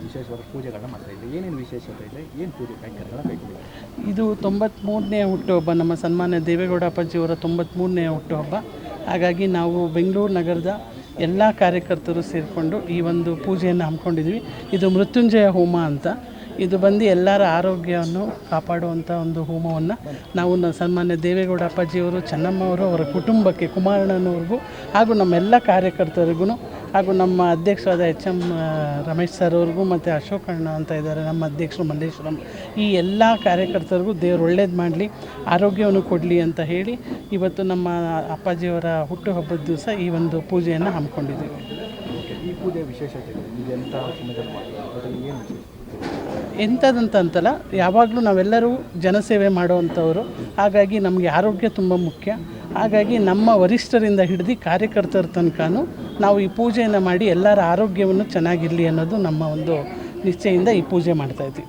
ವಿಶೇಷವಾದ ಪೂಜೆಗಳನ್ನ ಮಾಡ್ತಾ ಇದ್ದೀವಿ. ಏನೇನು ವಿಶೇಷತೆ ಇದೆ, ಏನು ಪೂಜೆ ಕೈಂಕರ್ಯಗಳನ್ನ ಕೈಗೊಂಡಿದ್ದೀವಿ? ಇದು 93ನೇ ಹುಟ್ಟುಹಬ್ಬ, ನಮ್ಮ ಸನ್ಮಾನ್ಯ ದೇವೇಗೌಡ ಅಪ್ಪಾಜಿಯವರ 93ನೇ ಹುಟ್ಟುಹಬ್ಬ. ಹಾಗಾಗಿ ನಾವು ಬೆಂಗಳೂರು ನಗರದ ಎಲ್ಲ ಕಾರ್ಯಕರ್ತರು ಸೇರಿಕೊಂಡು ಈ ಒಂದು ಪೂಜೆಯನ್ನು ಹಮ್ಮಿಕೊಂಡಿದ್ದೀವಿ. ಇದು ಮೃತ್ಯುಂಜಯ ಹೋಮ ಅಂತ. ಇದು ಬಂದು ಎಲ್ಲರ ಆರೋಗ್ಯವನ್ನು ಕಾಪಾಡುವಂಥ ಒಂದು ಹೋಮವನ್ನು ನಾವು ಸನ್ಮಾನ್ಯ ದೇವೇಗೌಡ ಅಪ್ಪಾಜಿಯವರು, ಚೆನ್ನಮ್ಮವರು, ಅವರ ಕುಟುಂಬಕ್ಕೆ, ಕುಮಾರಣ್ಣನವ್ರಿಗೂ ಹಾಗೂ ನಮ್ಮೆಲ್ಲ ಕಾರ್ಯಕರ್ತರಿಗೂ ಹಾಗೂ ನಮ್ಮ ಅಧ್ಯಕ್ಷರಾದ ಎಚ್.ಎಂ. ರಮೇಶ್ ಸರ್ ಅವ್ರಿಗೂ ಮತ್ತು ಅಶೋಕ್ ಅಣ್ಣ ಅಂತ ಇದ್ದಾರೆ ನಮ್ಮ ಅಧ್ಯಕ್ಷರು ಮಲ್ಲೇಶ್ವರಂ, ಈ ಎಲ್ಲ ಕಾರ್ಯಕರ್ತರಿಗೂ ದೇವರು ಒಳ್ಳೇದು ಮಾಡಲಿ, ಆರೋಗ್ಯವನ್ನು ಕೊಡಲಿ ಅಂತ ಹೇಳಿ ಇವತ್ತು ನಮ್ಮ ಅಪ್ಪಾಜಿಯವರ ಹುಟ್ಟುಹಬ್ಬದ ದಿವಸ ಈ ಒಂದು ಪೂಜೆಯನ್ನು ಹಮ್ಮಿಕೊಂಡಿದ್ದೀವಿ. ಈ ಪೂಜೆ ವಿಶೇಷತೆ ಇದು ಎಂಥ ಸಮಯದಲ್ಲಿ ಮಾಡ್ತೀವಿ, ಏನು ವಿಶೇಷ? ಎಂಥದಂತಲ್ಲ, ಯಾವಾಗಲೂ ನಾವೆಲ್ಲರೂ ಜನಸೇವೆ ಮಾಡುವಂಥವರು. ಹಾಗಾಗಿ ನಮಗೆ ಆರೋಗ್ಯ ತುಂಬ ಮುಖ್ಯ. ಹಾಗಾಗಿ ನಮ್ಮ ವರಿಷ್ಠರಿಂದ ಹಿಡಿದು ಕಾರ್ಯಕರ್ತರ ತನಕನೂ ನಾವು ಈ ಪೂಜೆಯನ್ನು ಮಾಡಿ ಎಲ್ಲರ ಆರೋಗ್ಯವನ್ನು ಚೆನ್ನಾಗಿರಲಿ ಅನ್ನೋದು ನಮ್ಮ ಒಂದು ನಿಶ್ಚಯದಿಂದ ಈ ಪೂಜೆ ಮಾಡ್ತಾಯಿದ್ದೀವಿ.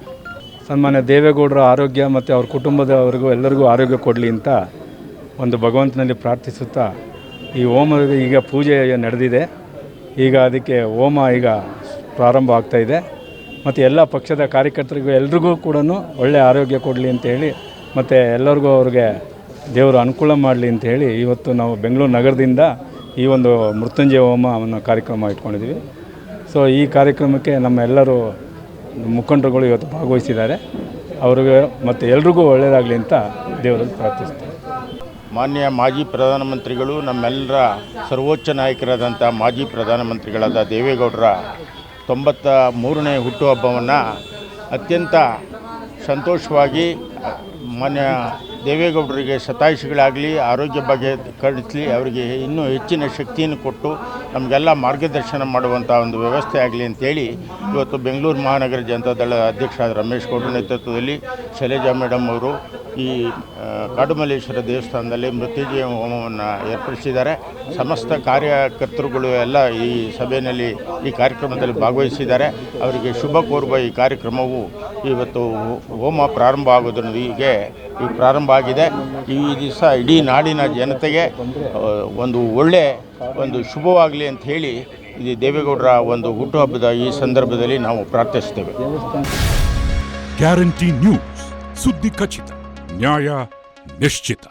ಸನ್ಮಾನ್ಯ ದೇವೇಗೌಡರ ಆರೋಗ್ಯ ಮತ್ತು ಅವ್ರ ಕುಟುಂಬದವರಿಗೂ ಎಲ್ಲರಿಗೂ ಆರೋಗ್ಯ ಕೊಡಲಿ ಅಂತ ಒಂದು ಭಗವಂತನಲ್ಲಿ ಪ್ರಾರ್ಥಿಸುತ್ತಾ ಈ ಹೋಮದ ಈಗ ಪೂಜೆ ನಡೆದಿದೆ. ಈಗ ಅದಕ್ಕೆ ಹೋಮ ಈಗ ಪ್ರಾರಂಭ ಆಗ್ತಾಯಿದೆ. ಮತ್ತು ಎಲ್ಲ ಪಕ್ಷದ ಕಾರ್ಯಕರ್ತರಿಗೂ ಎಲ್ರಿಗೂ ಕೂಡ ಒಳ್ಳೆಯ ಆರೋಗ್ಯ ಕೊಡಲಿ ಅಂತೇಳಿ ಮತ್ತು ಎಲ್ಲರಿಗೂ ಅವ್ರಿಗೆ ದೇವರು ಅನುಕೂಲ ಮಾಡಲಿ ಅಂಥೇಳಿ ಇವತ್ತು ನಾವು ಬೆಂಗಳೂರು ನಗರದಿಂದ ಈ ಒಂದು ಮೃತ್ಯುಂಜಯ ಹೋಮವನ್ನು ಕಾರ್ಯಕ್ರಮ ಇಟ್ಕೊಂಡಿದ್ದೀವಿ. ಸೊ ಈ ಕಾರ್ಯಕ್ರಮಕ್ಕೆ ನಮ್ಮ ಎಲ್ಲರೂ ಮುಖಂಡರುಗಳು ಇವತ್ತು ಭಾಗವಹಿಸಿದ್ದಾರೆ. ಅವ್ರಿಗೆ ಮತ್ತು ಎಲ್ರಿಗೂ ಒಳ್ಳೆಯದಾಗಲಿ ಅಂತ ದೇವರಲ್ಲಿ ಪ್ರಾರ್ಥಿಸ್ತಾರೆ. ಮಾನ್ಯ ಮಾಜಿ ಪ್ರಧಾನಮಂತ್ರಿಗಳು, ನಮ್ಮೆಲ್ಲರ ಸರ್ವೋಚ್ಚ ನಾಯಕರಾದಂಥ ಮಾಜಿ ಪ್ರಧಾನಮಂತ್ರಿಗಳಾದ ದೇವೇಗೌಡರ 93ನೇ ಹುಟ್ಟುಹಬ್ಬವನ್ನು ಅತ್ಯಂತ ಸಂತೋಷವಾಗಿ ಮಾನ್ಯ ದೇವೇಗೌಡರಿಗೆ ಶತಾಯುಷಿಗಳಾಗಲಿ, ಆರೋಗ್ಯ ಬಗ್ಗೆ ಕಳಿಸಲಿ, ಅವರಿಗೆ ಇನ್ನೂ ಹೆಚ್ಚಿನ ಶಕ್ತಿಯನ್ನು ಕೊಟ್ಟು ನಮಗೆಲ್ಲ ಮಾರ್ಗದರ್ಶನ ಮಾಡುವಂಥ ಒಂದು ವ್ಯವಸ್ಥೆ ಆಗಲಿ ಅಂತೇಳಿ ಇವತ್ತು ಬೆಂಗಳೂರು ಮಹಾನಗರ ಜನತಾದಳದ ಅಧ್ಯಕ್ಷರಾದ ರಮೇಶ್ ಗೌಡರ ನೇತೃತ್ವದಲ್ಲಿ ಶೈಲಜಾ ಮೇಡಮ್ ಅವರು ಈ ಕಾಡುಮಲ್ಲೇಶ್ವರ ದೇವಸ್ಥಾನದಲ್ಲಿ ಮೃತ್ಯುಂಜಯ ಹೋಮವನ್ನು ಏರ್ಪಡಿಸಿದ್ದಾರೆ. ಸಮಸ್ತ ಕಾರ್ಯಕರ್ತರುಗಳು ಎಲ್ಲ ಈ ಸಭೆಯಲ್ಲಿ ಈ ಕಾರ್ಯಕ್ರಮದಲ್ಲಿ ಭಾಗವಹಿಸಿದ್ದಾರೆ. ಅವರಿಗೆ ಶುಭ ಕೋರುವ ಈ ಕಾರ್ಯಕ್ರಮವು ಇವತ್ತು ಹೋಮ ಪ್ರಾರಂಭ ಆಗೋದರೊಂದಿಗೆ ಈಗ ಪ್ರಾರಂಭ ಆಗಿದೆ. ಈ ದಿವಸ ಇಡೀ ನಾಡಿನ ಜನತೆಗೆ ಒಂದು ಒಂದು ಶುಭವಾಗಲಿ ಅಂತ ಹೇಳಿ ಇದು ದೇವೇಗೌಡರ ಒಂದು ಹುಟ್ಟುಹಬ್ಬದ ಈ ಸಂದರ್ಭದಲ್ಲಿ ನಾವು ಪ್ರಾರ್ಥಿಸ್ತೇವೆ. ಗ್ಯಾರಂಟಿ ನ್ಯೂಸ್, ಸುದ್ದಿ ಖಚಿತ, ನ್ಯಾಯ ನಿಶ್ಚಿತ.